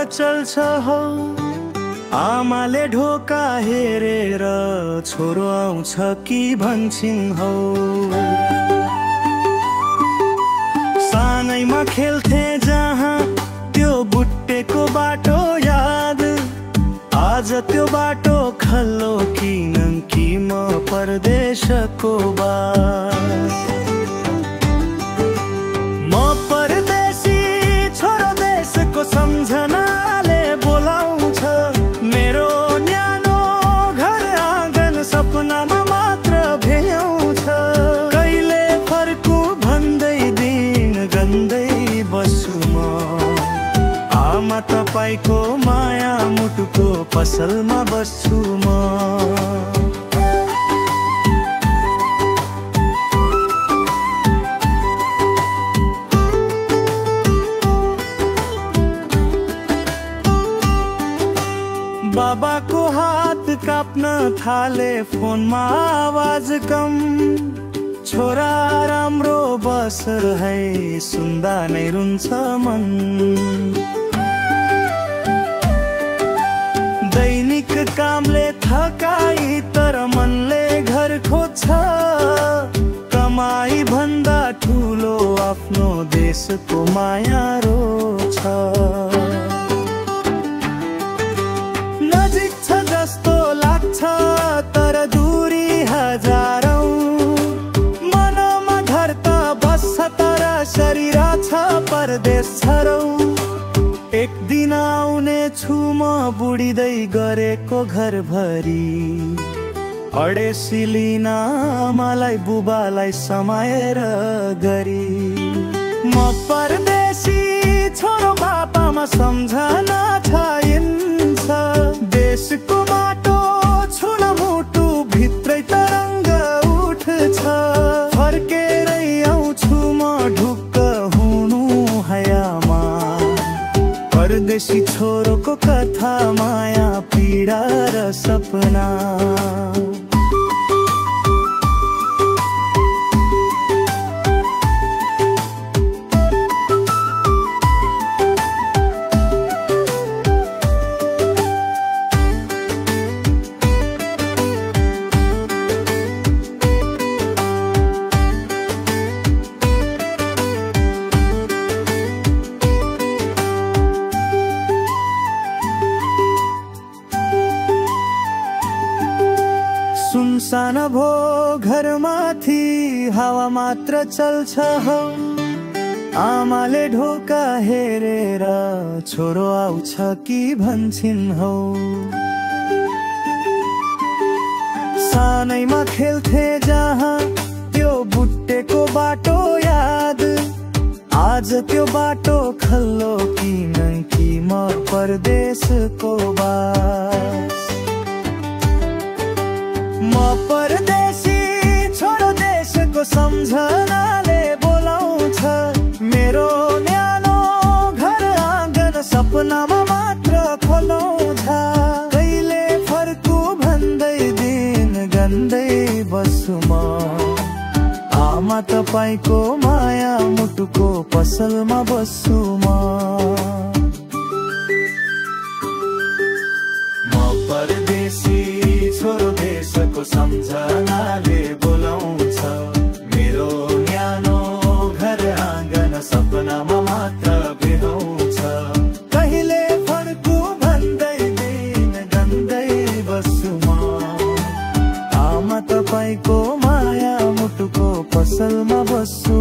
चल्छ हौ। आमाले ढोका हेरेर छोरो आउँछ कि भन्छन् हौ। सानैमा खेल्थे जहाँ त्यो बुट्टेको बाटो याद, आज त्यो बाटो खल्लो कि म परदेशको बात। म परदेशी छोरो देशको सम्झनाले बोलाउँछ, मेरो न्यानो घर आँगन सपनामा मात्र भ्याउँछ। कहिले फर्कु भन्दै दिन गन्दै बस्छु म, आमा तपाईको माया मुटुको पसलमा बस्छु म। बाबाको हात काप्न थाले, फोनमा आवाज कम। छोरा राम्रो बसर है, सुन्दा नै रुन्छ मन। दैनिक कामले थकाई तर मनले घर खोज्छ। कमाई भन्दा ठुलो आफ्नो देशको माया रोछ। नजिक छ जस्तो लाग्छ तर दूरी हजारौं, मनमा घर त बस्छ तर शरीर छ परदेश छरौ। एक दिन आउने छु म बुढिँदै गरेको घर भरी, अडेसी लिन मलाई बुबालाई समाएर गरी। म परदेशी छोरो बापामा सम्झना छाइन्छ, देशको माटो छुन मुटु भित्रै तरङ्ग उठ्छ। फर्केरै आउँछु म ढुक्क हुनु हयामा, परदेशी छोरोको कथा माया पीडा र सपना। सुनसान भो घरमाथि हावा मात्र चल्छ हौ। आमाले ढोका हेरेर छोरो आउँछ कि भन्छन् हौ। सानैमा खेल्थे जहाँ त्यो बुट्टेको बाटो याद, आज त्यो बाटो खल्लो कि म परदेशको बास। म परदेशी छोरो देशको सम्झनाले बोलाउँछ, मेरो न्यानो घर आँगन सपनामा मात्र खोलाउँछ। कहिले फर्कु भन्दै दिन गन्दै बस्छु म, आमा तपाईको माया मुटुको पसलमा बस्छु म। परदेशी छोरो देशको सम्झनाले बोलाउँछ, मेरो न्यानो घर आँगन सपनामा मात्र बिहाउँछ। कहिले फर्कु भन्दै दिन गन्दै बस्छु म, आमा तपाईको माया मुटुको पसलमा बस्छु